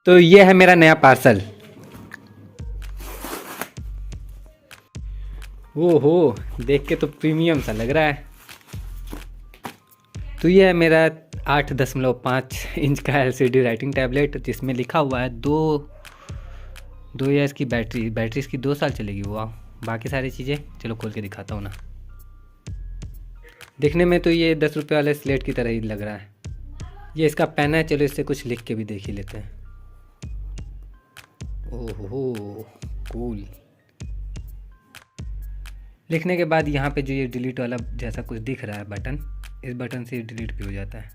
तो ये है मेरा नया पार्सल। ओहो, देख के तो प्रीमियम सा लग रहा है। तो ये है मेरा 8.5 इंच का एलसीडी राइटिंग टैबलेट, जिसमें लिखा हुआ है 2 ईयर्स की बैटरी इसकी 2 साल चलेगी। वो बाकी सारी चीज़ें चलो खोल के दिखाता हूँ ना। दिखने में तो ये 10 रुपये वाले स्लेट की तरह ही लग रहा है। ये इसका पेन है, चलो इससे कुछ लिख के भी देख ही लेते हैं। ओहो, कूल। लिखने के बाद यहाँ पे जो ये डिलीट वाला जैसा कुछ दिख रहा है बटन, इस बटन से ये डिलीट भी हो जाता है।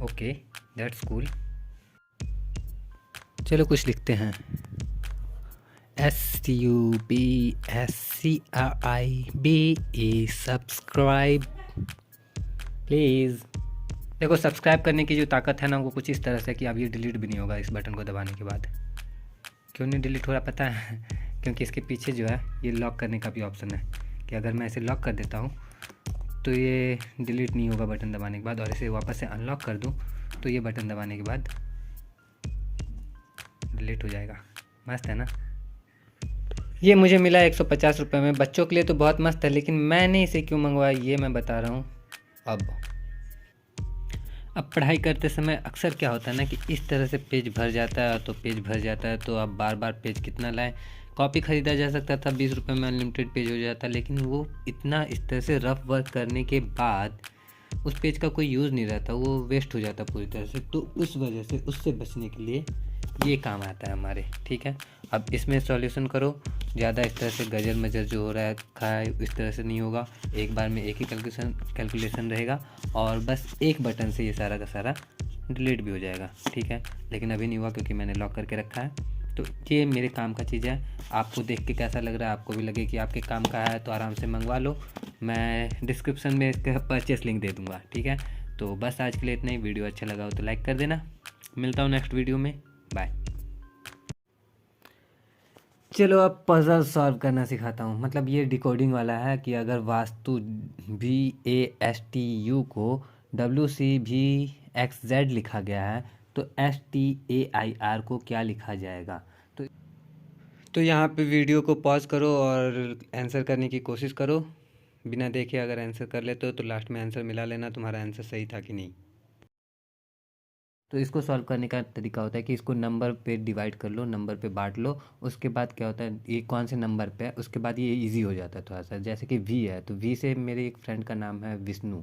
Okay, that's cool. चलो कुछ लिखते हैं। SUBSCRIBE, subscribe please. देखो, सब्सक्राइब करने की जो ताकत है ना, वो कुछ इस तरह से कि अब ये डिलीट भी नहीं होगा इस बटन को दबाने के बाद। क्यों नहीं डिलीट हो रहा पता है? क्योंकि इसके पीछे जो है ये लॉक करने का भी ऑप्शन है, कि अगर मैं इसे लॉक कर देता हूँ तो ये डिलीट नहीं होगा बटन दबाने के बाद, और इसे वापस से अनलॉक कर दूँ तो ये बटन दबाने के बाद डिलीट हो जाएगा। मस्त है ना? ये मुझे मिला 150 रुपये में। बच्चों के लिए तो बहुत मस्त है, लेकिन मैंने इसे क्यों मंगवाया ये मैं बता रहा हूँ। अब पढ़ाई करते समय अक्सर क्या होता है ना, कि इस तरह से पेज भर जाता है तो पेज भर जाता है, तो अब बार बार पेज कितना लाएं। कॉपी ख़रीदा जा सकता था, 20 रुपये में अनलिमिटेड पेज हो जाता, लेकिन वो इतना इस तरह से रफ वर्क करने के बाद उस पेज का कोई यूज़ नहीं रहता, वो वेस्ट हो जाता पूरी तरह से। तो उस वजह से उससे बचने के लिए ये काम आता है हमारे। ठीक है, अब इसमें सॉल्यूशन करो। ज़्यादा इस तरह से गजर मजर जो हो रहा है खाए इस तरह से नहीं होगा। एक बार में एक ही कैलकुलेशन रहेगा, और बस एक बटन से ये सारा का सारा डिलीट भी हो जाएगा। ठीक है, लेकिन अभी नहीं हुआ क्योंकि मैंने लॉक करके रखा है। तो ये मेरे काम का चीज़ है। आपको देख के कैसा लग रहा है? आपको भी लगे कि आपके काम का है तो आराम से मंगवा लो। मैं डिस्क्रिप्शन में इसका परचेस लिंक दे दूँगा। ठीक है, तो बस आज के लिए इतना ही। वीडियो अच्छा लगा हो तो लाइक कर देना। मिलता हूँ नेक्स्ट वीडियो में। बाय। चलो अब पज़ल सॉल्व करना सिखाता हूँ। मतलब ये डिकोडिंग वाला है कि अगर वास्तु VASTU को WCVXZ लिखा गया है तो STAIR को क्या लिखा जाएगा। तो यहाँ पे वीडियो को पॉज करो और आंसर करने की कोशिश करो। बिना देखे अगर आंसर कर लेते हो तो लास्ट में आंसर मिला लेना, तुम्हारा आंसर सही था कि नहीं। तो इसको सॉल्व करने का तरीका होता है कि इसको नंबर पे डिवाइड कर लो, नंबर पे बांट लो। उसके बाद क्या होता है, ये कौन से नंबर पे है, उसके बाद ये इजी हो जाता है थोड़ा सा। जैसे कि V है, तो V से मेरे एक फ्रेंड का नाम है विष्णु,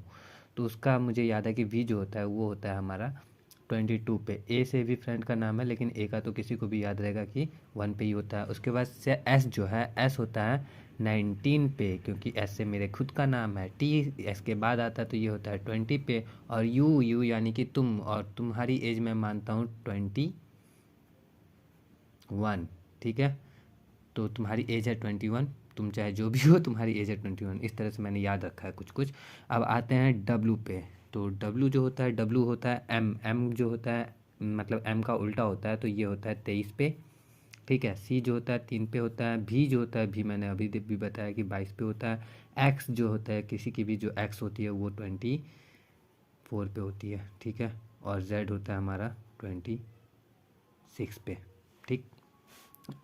तो उसका मुझे याद है कि V जो होता है वो होता है हमारा 22 पे। A से भी फ्रेंड का नाम है, लेकिन A का तो किसी को भी याद रहेगा कि 1 पे ही होता है। उसके बाद से S जो है, S होता है 19 पे, क्योंकि S से मेरे खुद का नाम है। T S के बाद आता है तो ये होता है 20 पे। और U यानी कि तुम, और तुम्हारी एज मैं मानता हूँ 21। ठीक है, तो तुम्हारी एज है 21, तुम चाहे जो भी हो तुम्हारी एज है 21। इस तरह से मैंने याद रखा है कुछ कुछ। अब आते हैं W पे। तो W जो होता है, W होता है M जो होता है, मतलब M का उल्टा होता है, तो ये होता है 23 पे। ठीक है, C जो होता है 3 पे होता है। V जो होता है, V मैंने अभी भी बताया कि 22 पे होता है। X जो होता है, किसी की भी जो X होती है वो 24 पे होती है। ठीक है, और Z होता है हमारा 26 पे। ठीक,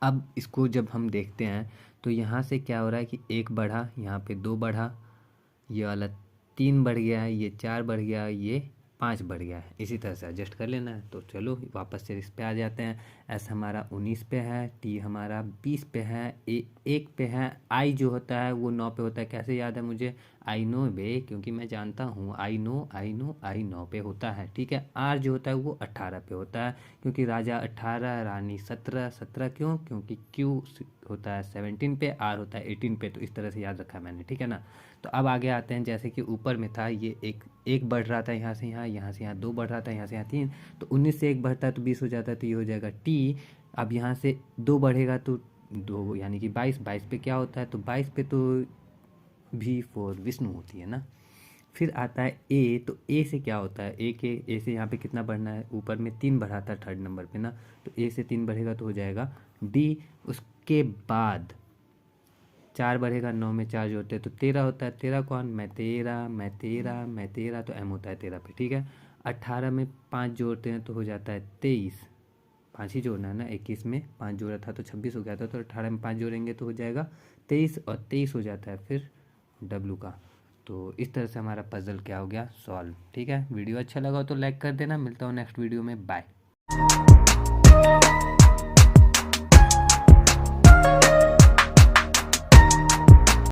अब इसको जब हम देखते हैं तो यहाँ से क्या हो रहा है कि 1 बढ़ा, यहाँ पे 2 बढ़ा, ये वाला 3 बढ़ गया है, ये 4 बढ़ गया, ये 5 बढ़ गया है। इसी तरह से एडजस्ट कर लेना है। तो चलो वापस से इस पे आ जाते हैं। एस हमारा 19 पे है, टी हमारा 20 पे है, ए 1 पे है। आई जो होता है वो 9 पे होता है। कैसे याद है मुझे? आई नो बे, क्योंकि मैं जानता हूँ। आई 9 पे होता है। ठीक है, आर जो होता है वो 18 पे होता है, क्योंकि राजा 18, रानी 17। 17 क्यों? क्योंकि क्यू होता है 17 पे, आर होता है 18 पे। तो इस तरह से याद रखा है मैंने। ठीक है ना? तो अब आगे आते हैं। जैसे कि ऊपर में था ये एक बढ़ रहा था, यहाँ से यहाँ, यहाँ से यहाँ 2 बढ़ रहा था, यहाँ से यहाँ 3। तो 19 से 1 बढ़ता है तो 20 हो जाता है, तो ये हो जाएगा टी। अब यहाँ से 2 बढ़ेगा तो 2 यानी कि 22। 22 पे क्या होता है? तो 22 पे तो V4 विष्णु होती है ना। फिर आता है ए। तो ए से क्या होता है? ए से यहाँ पे कितना बढ़ना है? ऊपर में 3 बढ़ा था थर्ड नंबर पे ना, तो ए से 3 बढ़ेगा तो हो जाएगा डी। उसके बाद 4 बढ़ेगा, 9 में 4 जोड़ते हैं तो 13 होता है। 13 कौन? मैं 13, मैं 13, मैं 13, तो एम होता है 13 पे। ठीक है, 18 में 5 जोड़ते हैं तो हो जाता है 23, 5 ही जोड़ना है ना, 21 में 5 जोड़ा था तो 26 हो गया था, तो 18 में 5 जोड़ेंगे तो हो जाएगा 23, और 23 हो जाता है फिर डब्लू का। तो इस तरह से हमारा पज़ल क्या हो गया, सॉल्व। ठीक है, वीडियो अच्छा लगा हो तो लाइक कर देना। मिलता हूँ नेक्स्ट वीडियो में, बाय।